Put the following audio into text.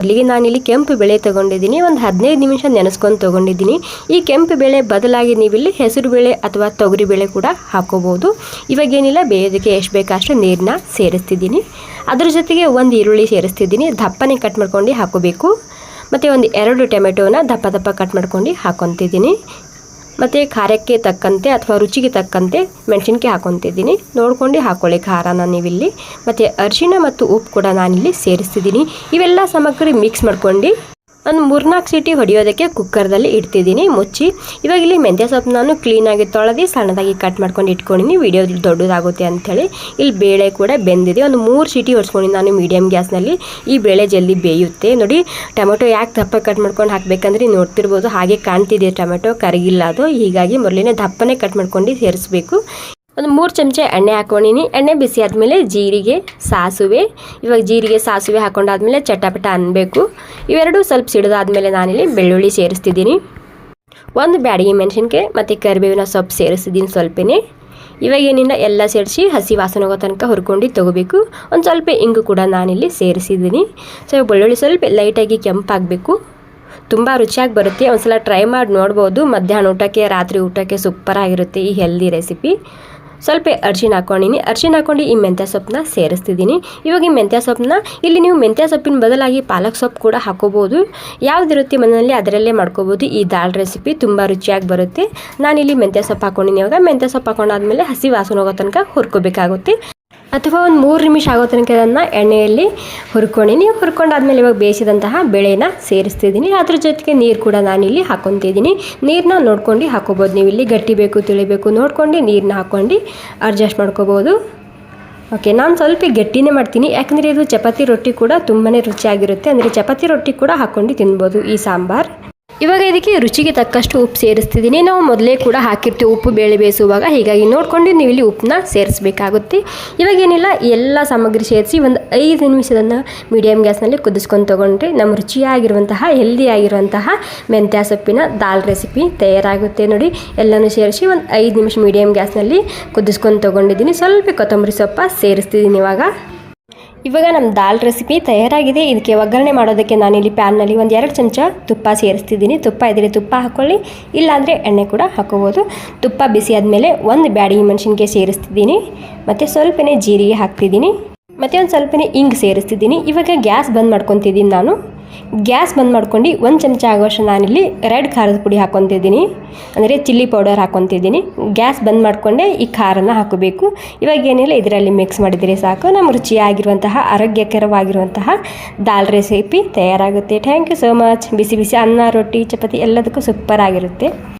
ಅಲ್ಲಿಗೆ ನಾನಿಲ್ಲಿ ಕೆಂಪು ಬೇಳೆ ತೊಗೊಂಡಿದ್ದೀನಿ, ಒಂದು 15 ನಿಮಿಷ ನೆನೆಸ್ಕೊಂಡು ತೊಗೊಂಡಿದ್ದೀನಿ. ಈ ಕೆಂಪು ಬೇಳೆ ಬದಲಾಗಿ ನೀವಿಲ್ಲಿ ಹೆಸರು ಬೇಳೆ ಅಥವಾ ತೊಗರಿ ಬೇಳೆ ಕೂಡ ಹಾಕೋಬೋದು. ಇವಾಗೇನಿಲ್ಲ, ಬೇಯೋದಕ್ಕೆ ಎಷ್ಟು ಬೇಕಷ್ಟು ನೀರನ್ನ ಸೇರಿಸ್ತಿದ್ದೀನಿ. ಅದ್ರ ಜೊತೆಗೆ ಒಂದು ಈರುಳ್ಳಿ ಸೇರಿಸ್ತಿದ್ದೀನಿ, ದಪ್ಪನೆ ಕಟ್ ಮಾಡ್ಕೊಂಡು ಹಾಕೋಬೇಕು. ಮತ್ತು ಒಂದು 2 ಟೊಮೆಟೋನ ದಪ್ಪ ಕಟ್ ಮಾಡ್ಕೊಂಡು ಹಾಕೊತಿದ್ದೀನಿ. ಮತ್ತು ಖಾರಕ್ಕೆ ತಕ್ಕಂತೆ ಅಥವಾ ರುಚಿಗೆ ತಕ್ಕಂತೆ ಮೆಣಸಿನ್ಕಾಯಿ ಹಾಕೊತಿದ್ದೀನಿ. ನೋಡ್ಕೊಂಡು ಹಾಕೊಳ್ಳಿ ಖಾರನ ನೀವಿಲ್ಲಿ. ಮತ್ತು ಅರಿಶಿಣ ಮತ್ತು ಉಪ್ಪು ಕೂಡ ನಾನಿಲ್ಲಿ ಸೇರಿಸ್ತಿದ್ದೀನಿ. ಇವೆಲ್ಲ ಸಾಮಗ್ರಿ ಮಿಕ್ಸ್ ಮಾಡ್ಕೊಂಡು ಒಂದು 3-4 ಸೀಟಿ ಹೊಡೆಯೋದಕ್ಕೆ ಕುಕ್ಕರ್ದಲ್ಲಿ ಇಡ್ತಿದ್ದೀನಿ ಮುಚ್ಚಿ. ಇವಾಗ ಇಲ್ಲಿ ಮೆಂತ್ಯ ಸೊಪ್ಪು ನಾನು ಕ್ಲೀನಾಗಿ ತೊಳೆದು ಸಣ್ಣದಾಗಿ ಕಟ್ ಮಾಡ್ಕೊಂಡು ಇಟ್ಕೊಂಡಿನಿ, ವಿಡಿಯೋ ದೊಡ್ಡದಾಗುತ್ತೆ ಅಂಥೇಳಿ. ಇಲ್ಲಿ ಬೇಳೆ ಕೂಡ ಬೆಂದಿದೆ, ಒಂದು 3 ಸೀಟಿ ಹೊಡ್ಸ್ಕೊಂಡು ನಾನು ಮೀಡಿಯಮ್ ಗ್ಯಾಸ್ನಲ್ಲಿ. ಈ ಬೇಳೆ ಜಲ್ದಿ ಬೇಯುತ್ತೆ ನೋಡಿ. ಟೊಮೆಟೊ ಯಾಕೆ ದಪ್ಪ ಕಟ್ ಮಾಡ್ಕೊಂಡು ಹಾಕಬೇಕಂದ್ರೆ ನೋಡ್ತಿರ್ಬೋದು, ಹಾಗೆ ಕಾಣ್ತಿದೆ ಟೊಮೆಟೊ ಕರಗಿಲ್ಲ ಅದು. ಹೀಗಾಗಿ ಮೊದಲೇ ದಪ್ಪನೇ ಕಟ್ ಮಾಡ್ಕೊಂಡು ಸೇರಿಸ್ಬೇಕು. ಒಂದು 3 ಚಮಚ ಎಣ್ಣೆ ಹಾಕೊಂಡಿನಿ. ಎಣ್ಣೆ ಬಿಸಿ ಆದಮೇಲೆ ಜೀರಿಗೆ, ಸಾಸಿವೆ. ಇವಾಗ ಜೀರಿಗೆ ಸಾಸಿವೆ ಹಾಕೊಂಡಾದ್ಮೇಲೆ ಚಟಪಟ ಅನ್ನಬೇಕು. ಇವೆರಡು ಸ್ವಲ್ಪ ಸಿಡಿದಾದ್ಮೇಲೆ ನಾನಿಲ್ಲಿ ಬೆಳ್ಳುಳ್ಳಿ ಸೇರಿಸ್ತಿದ್ದೀನಿ. ಒಂದು ಬ್ಯಾಡಗಿ ಮೆಣಸಿನ್ಕಾಯಿ ಮತ್ತು ಕರಿಬೇವಿನ ಸೊಪ್ಪು ಸೇರಿಸ್ತಿದ್ದೀನಿ ಸ್ವಲ್ಪನೇ. ಇವಾಗ ಏನಿಲ್ಲ, ಎಲ್ಲ ಸೇರಿಸಿ ಹಸಿ ವಾಸನೆ ಹೋಗೋ ತನಕ ಹುರ್ಕೊಂಡು ತೊಗೋಬೇಕು. ಒಂದು ಸ್ವಲ್ಪ ಇಂಗು ಕೂಡ ನಾನಿಲ್ಲಿ ಸೇರಿಸಿದ್ದೀನಿ. ಸೊ ಬೆಳ್ಳುಳ್ಳಿ ಸ್ವಲ್ಪ ಲೈಟಾಗಿ ಕೆಂಪಾಗಬೇಕು, ತುಂಬ ರುಚಿಯಾಗಿ ಬರುತ್ತೆ. ಒಂದ್ಸಲ ಟ್ರೈ ಮಾಡಿ ನೋಡ್ಬೋದು. ಮಧ್ಯಾಹ್ನ ಊಟಕ್ಕೆ, ರಾತ್ರಿ ಊಟಕ್ಕೆ ಸೂಪರಾಗಿರುತ್ತೆ ಈ ಹೆಲ್ದಿ ರೆಸಿಪಿ. ಸ್ವಲ್ಪ ಅರಿಶಿಣ ಹಾಕೊಂಡಿನಿ. ಅರಿಶಿಣ ಹಾಕೊಂಡು ಈ ಮೆಂತ್ಯ ಸೊಪ್ಪನ್ನ ಸೇರಿಸ್ತಿದ್ದೀನಿ. ಇವಾಗ ಈ ಮೆಂತ್ಯ ಸೊಪ್ಪನ್ನ ಇಲ್ಲಿ ನೀವು ಮೆಂತ್ಯ ಸೊಪ್ಪಿನ ಬದಲಾಗಿ ಪಾಲಕ್ ಸೊಪ್ಪು ಕೂಡ ಹಾಕೋಬೋದು. ಯಾವುದಿರುತ್ತೆ ಮನೆಯಲ್ಲಿ ಅದರಲ್ಲೇ ಮಾಡ್ಕೋಬೋದು. ಈ ದಾಲ್ ರೆಸಿಪಿ ತುಂಬ ರುಚಿಯಾಗಿ ಬರುತ್ತೆ. ನಾನಿಲ್ಲಿ ಮೆಂತ್ಯ ಸೊಪ್ಪು ಹಾಕೊಂಡಿನಿ. ಇವಾಗ ಮೆಂತ್ಯ ಸೊಪ್ಪು ಹಾಕೊಂಡಾದ್ಮೇಲೆ ಹಸಿ ವಾಸನೆ ಹೋಗೋ ತನಕ ಹುರ್ಕೋಬೇಕಾಗುತ್ತೆ. ಅಥವಾ ಒಂದು 3 ನಿಮಿಷ ಆಗೋ ತನಕ ಅದನ್ನು ಎಣ್ಣೆಯಲ್ಲಿ ಹುರ್ಕೊಂಡಿನಿ. ಹುರ್ಕೊಂಡಾದ್ಮೇಲೆ ಇವಾಗ ಬೇಯಿಸಿದಂತಹ ಬೇಳೆನ ಸೇರಿಸ್ತಿದ್ದೀನಿ. ಅದ್ರ ಜೊತೆಗೆ ನೀರು ಕೂಡ ನಾನಿಲ್ಲಿ ಹಾಕೊತಿದ್ದೀನಿ. ನೀರನ್ನ ನೋಡ್ಕೊಂಡು ಹಾಕೋಬೋದು. ನೀವು ಇಲ್ಲಿ ಗಟ್ಟಿ ಬೇಕು ತಿಳಿಬೇಕು ನೋಡ್ಕೊಂಡು ನೀರನ್ನ ಹಾಕ್ಕೊಂಡು ಅಡ್ಜಸ್ಟ್ ಮಾಡ್ಕೋಬೋದು. ಓಕೆ, ನಾನು ಸ್ವಲ್ಪ ಗಟ್ಟಿನೇ ಮಾಡ್ತೀನಿ, ಯಾಕಂದರೆ ಇದು ಚಪಾತಿ ರೊಟ್ಟಿ ಕೂಡ ತುಂಬಾ ರುಚಿಯಾಗಿರುತ್ತೆ. ಅಂದರೆ ಚಪಾತಿ ರೊಟ್ಟಿ ಕೂಡ ಹಾಕ್ಕೊಂಡು ತಿನ್ಬೋದು ಈ ಸಾಂಬಾರು. ಇವಾಗ ಇದಕ್ಕೆ ರುಚಿಗೆ ತಕ್ಕಷ್ಟು ಉಪ್ಪು ಸೇರಿಸ್ತಿದ್ದೀನಿ. ನಾವು ಮೊದಲೇ ಕೂಡ ಹಾಕಿರ್ತೀವಿ ಉಪ್ಪು ಬೇಳೆ ಬೇಯಿಸುವಾಗ, ಹೀಗಾಗಿ ನೋಡ್ಕೊಂಡು ನೀವು ಇಲ್ಲಿ ಉಪ್ಪನ್ನ ಸೇರಿಸಬೇಕಾಗುತ್ತೆ. ಇವಾಗೇನಿಲ್ಲ, ಎಲ್ಲ ಸಾಮಗ್ರಿ ಸೇರಿಸಿ ಒಂದು 5 ನಿಮಿಷದನ್ನು ಮೀಡಿಯಮ್ ಗ್ಯಾಸ್ನಲ್ಲಿ ಕುದಿಸ್ಕೊಂಡು ತೊಗೊಂಡ್ರೆ ನಮ್ಮ ರುಚಿಯಾಗಿರುವಂತಹ ಹೆಲ್ದಿಯಾಗಿರುವಂತಹ ಮೆಂತ್ಯ ಸೊಪ್ಪಿನ ದಾಲ್ ರೆಸಿಪಿ ತಯಾರಾಗುತ್ತೆ ನೋಡಿ. ಎಲ್ಲನೂ ಸೇರಿಸಿ ಒಂದು 5 ನಿಮಿಷ ಮೀಡಿಯಮ್ ಗ್ಯಾಸ್ನಲ್ಲಿ ಕುದಿಸ್ಕೊಂಡು ತೊಗೊಂಡಿದ್ದೀನಿ. ಸ್ವಲ್ಪ ಕೊತ್ತಂಬರಿ ಸೊಪ್ಪು ಸೇರಿಸ್ತಿದ್ದೀನಿ. ಇವಾಗ ನಮ್ಮ ದಾಲ್ ರೆಸಿಪಿ ತಯಾರಾಗಿದೆ. ಇದಕ್ಕೆ ಒಗ್ಗರಣೆ ಮಾಡೋದಕ್ಕೆ ನಾನಿಲ್ಲಿ ಪ್ಯಾನ್ನಲ್ಲಿ ಒಂದು 2 ಚಮಚ ತುಪ್ಪ ಸೇರಿಸ್ತಿದ್ದೀನಿ. ತುಪ್ಪ ಇದ್ದರೆ ತುಪ್ಪ ಹಾಕ್ಕೊಳ್ಳಿ, ಇಲ್ಲಾಂದರೆ ಎಣ್ಣೆ ಕೂಡ ಹಾಕೋಬೋದು. ತುಪ್ಪ ಬಿಸಿ ಆದಮೇಲೆ ಒಂದು ಬ್ಯಾಡಗಿ ಮೆಣಸಿನ್ಕಾಯಿ ಸೇರಿಸ್ತಿದ್ದೀನಿ. ಮತ್ತು ಸ್ವಲ್ಪನೇ ಜೀರಿಗೆ ಹಾಕ್ತಿದ್ದೀನಿ. ಮತ್ತು ಒಂದು ಸ್ವಲ್ಪನೇ ಇಂಗು ಸೇರಿಸ್ತಿದ್ದೀನಿ. ಇವಾಗ ಗ್ಯಾಸ್ ಬಂದ್ ಮಾಡ್ಕೊತಿದ್ದೀನಿ ನಾನು. ಗ್ಯಾಸ್ ಬಂದ್ ಮಾಡ್ಕೊಂಡು 1 ಚಮಚ ಆಗೋಷ್ಟು ನಾನಿಲ್ಲಿ ರೆಡ್ ಖಾರದ ಪುಡಿ ಹಾಕ್ಕೊತಿದ್ದೀನಿ, ಅಂದರೆ ಚಿಲ್ಲಿ ಪೌಡರ್ ಹಾಕ್ಕೊತಿದ್ದೀನಿ. ಗ್ಯಾಸ್ ಬಂದ್ ಮಾಡಿಕೊಂಡೆ ಈ ಖಾರನ ಹಾಕಬೇಕು. ಇವಾಗ ಏನಿಲ್ಲ, ಇದರಲ್ಲಿ ಮಿಕ್ಸ್ ಮಾಡಿದರೆ ಸಾಕು. ನಮ್ಮ ರುಚಿಯಾಗಿರುವಂತಹ ಆರೋಗ್ಯಕರವಾಗಿರುವಂತಹ ದಾಲ್ ರೆಸಿಪಿ ತಯಾರಾಗುತ್ತೆ. Thank you so much. ಬಿಸಿ ಬಿಸಿ ಅನ್ನ, ರೊಟ್ಟಿ, ಚಪಾತಿ ಎಲ್ಲದಕ್ಕೂ ಸೂಪರ್ ಆಗಿರುತ್ತೆ.